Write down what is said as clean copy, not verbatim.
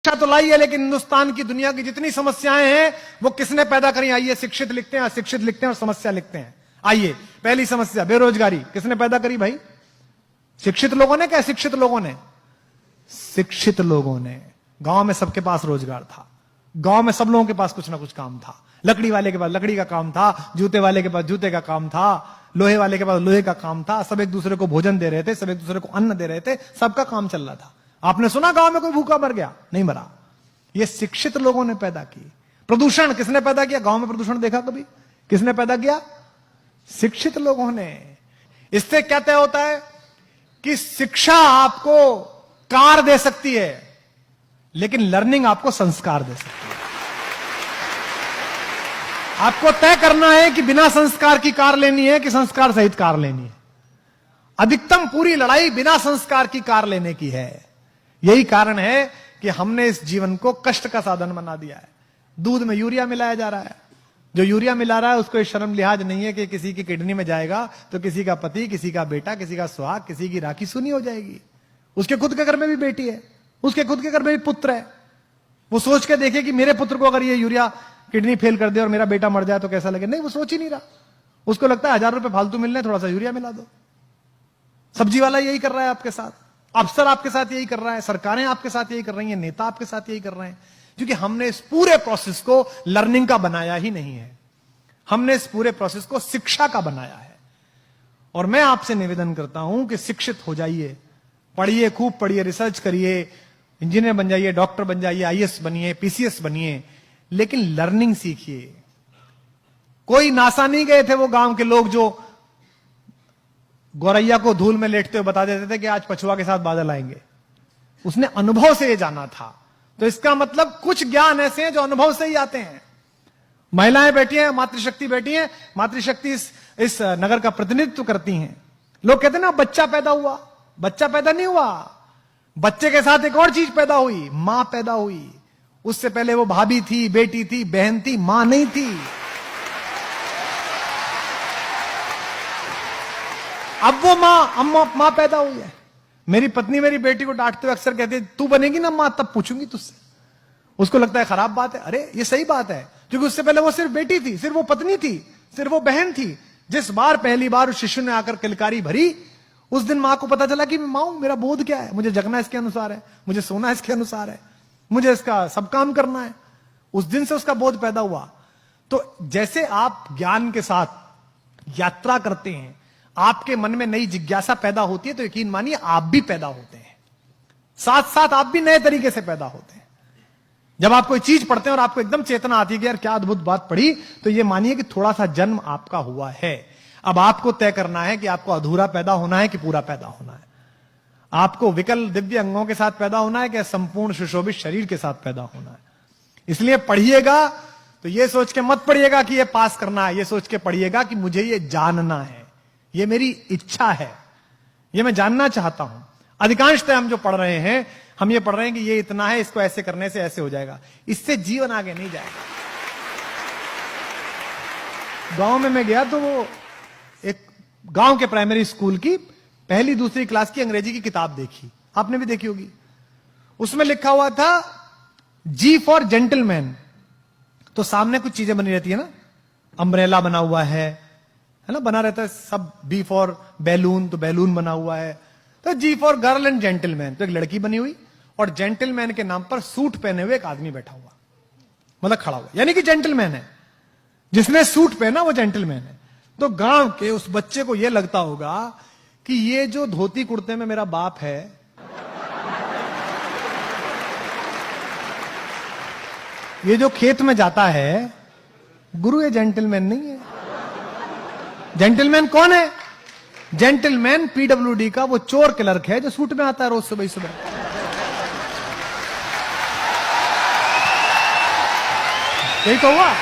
शिक्षा तो लाई है, लेकिन हिंदुस्तान की दुनिया की जितनी समस्याएं हैं वो किसने पैदा करी? आइए शिक्षित लिखते हैं, अशिक्षित लिखते हैं और समस्या लिखते हैं। आइए, पहली समस्या बेरोजगारी किसने पैदा करी भाई? शिक्षित लोगों ने, क्या अशिक्षित लोगों ने? शिक्षित लोगों ने। गांव में सबके पास रोजगार था, गांव में सब लोगों के पास कुछ ना कुछ काम था। लकड़ी वाले के पास लकड़ी का काम था, जूते वाले के पास जूते का काम था, लोहे वाले के पास लोहे का काम था। सब एक दूसरे को भोजन दे रहे थे, सब एक दूसरे को अन्न दे रहे थे, सबका काम चल रहा था। आपने सुना गांव में कोई भूखा मर गया? नहीं मरा। ये शिक्षित लोगों ने पैदा की। प्रदूषण किसने पैदा किया? गांव में प्रदूषण देखा कभी? किसने पैदा किया? शिक्षित लोगों ने। इससे क्या तय होता है कि शिक्षा आपको कार दे सकती है, लेकिन लर्निंग आपको संस्कार दे सकती है। आपको तय करना है कि बिना संस्कार की कार लेनी है कि संस्कार सहित कार लेनी है। अधिकतम पूरी लड़ाई बिना संस्कार की कार लेने की है। यही कारण है कि हमने इस जीवन को कष्ट का साधन बना दिया है। दूध में यूरिया मिलाया जा रहा है। जो यूरिया मिला रहा है उसको ये शर्म लिहाज नहीं है कि किसी की किडनी में जाएगा तो किसी का पति, किसी का बेटा, किसी का सुहाग, किसी की राखी सुनी हो जाएगी। उसके खुद के घर में भी बेटी है, उसके खुद के घर में भी पुत्र है। वो सोच के देखे कि मेरे पुत्र को अगर ये यूरिया किडनी फेल कर दे और मेरा बेटा मर जाए तो कैसा लगे। नहीं, वो सोच ही नहीं रहा। उसको लगता है 1000 रुपए फालतू मिल रहे, थोड़ा सा यूरिया मिला दो। सब्जी वाला यही कर रहा है आपके साथ, अफसर आपके साथ यही कर रहा है, सरकारें आपके साथ यही कर रही हैं, नेता आपके साथ यही कर रहे हैं, क्योंकि हमने इस पूरे प्रोसेस को लर्निंग का बनाया ही नहीं है। हमने इस पूरे प्रोसेस को शिक्षा का बनाया है। और मैं आपसे निवेदन करता हूं कि शिक्षित हो जाइए, पढ़िए, खूब पढ़िए, रिसर्च करिए, इंजीनियर बन जाइए, डॉक्टर बन जाइए, आईएएस बनिए, पीसीएस बनिए, लेकिन लर्निंग सीखिए। कोई नासा नहीं गए थे वो गांव के लोग जो गौरैया को धूल में लेटते हुए बता देते थे कि आज पछुआ के साथ बादल आएंगे। उसने अनुभव से ये जाना था। तो इसका मतलब कुछ ज्ञान ऐसे हैं जो अनुभव से ही आते हैं। महिलाएं बैठी हैं, मातृशक्ति बैठी हैं, मातृशक्ति इस नगर का प्रतिनिधित्व करती हैं। लोग कहते हैं ना बच्चा पैदा हुआ, बच्चा पैदा नहीं हुआ। बच्चे के साथ एक और चीज पैदा हुई, मां पैदा हुई। उससे पहले वो भाभी थी, बेटी थी, बहन थी, मां नहीं थी। अब वो मां पैदा हुई है। मेरी पत्नी मेरी बेटी को डांटते हुए अक्सर कहती है, तू बनेगी ना मां तब पूछूंगी तुझसे। उसको लगता है खराब बात है। अरे ये सही बात है, क्योंकि उससे पहले वो सिर्फ बेटी थी, सिर्फ वो पत्नी थी, सिर्फ वो बहन थी। जिस बार पहली बार उस शिशु ने आकर किलकारी भरी, उस दिन मां को पता चला कि मैं मां हूं, मेरा बोध क्या है, मुझे जगना इसके अनुसार है, मुझे सोना इसके अनुसार है, मुझे इसका सब काम करना है। उस दिन से उसका बोध पैदा हुआ। तो जैसे आप ज्ञान के साथ यात्रा करते हैं, आपके मन में नई जिज्ञासा पैदा होती है, तो यकीन मानिए आप भी पैदा होते हैं, साथ साथ आप भी नए तरीके से पैदा होते हैं। जब आप कोई चीज पढ़ते हैं और आपको एकदम चेतना आती है कि यार क्या अद्भुत बात पढ़ी, तो ये मानिए कि थोड़ा सा जन्म आपका हुआ है। अब आपको तय करना है कि आपको अधूरा पैदा होना है कि पूरा पैदा होना है। आपको विकल दिव्य अंगों के साथ पैदा होना है कि संपूर्ण सुशोभित शरीर के साथ पैदा होना है। इसलिए पढ़िएगा तो ये सोच के मत पढ़िएगा कि ये पास करना है, ये सोच के पढ़िएगा कि मुझे ये जानना है, ये मेरी इच्छा है, ये मैं जानना चाहता हूं। अधिकांशतः हम जो पढ़ रहे हैं, हम ये पढ़ रहे हैं कि ये इतना है, इसको ऐसे करने से ऐसे हो जाएगा। इससे जीवन आगे नहीं जाएगा। गांव में मैं गया तो वो एक गांव के प्राइमरी स्कूल की पहली दूसरी क्लास की अंग्रेजी की किताब देखी, आपने भी देखी होगी। उसमें लिखा हुआ था जी फॉर जेंटलमैन। तो सामने कुछ चीजें बनी रहती है ना, अम्ब्रेला बना हुआ है ना, बना रहता है सब। बी फॉर बैलून, तो बैलून बना हुआ है। तो जी फॉर गर्ल एंड जेंटलमैन, तो एक लड़की बनी हुई और जेंटलमैन के नाम पर सूट पहने हुए एक आदमी बैठा हुआ, मतलब खड़ा हुआ, यानी कि जेंटलमैन है। जिसने सूट पहना वो जेंटलमैन है। तो गांव के उस बच्चे को यह लगता होगा कि ये जो धोती कुर्ते में मेरा बाप है, ये जो खेत में जाता है, गुरु ये जेंटलमैन नहीं है। जेंटलमैन कौन है? जेंटलमैन पीडब्ल्यूडी का वो चोर क्लर्क है जो सूट में आता है रोज सुबह सुबह। यही तो हुआ।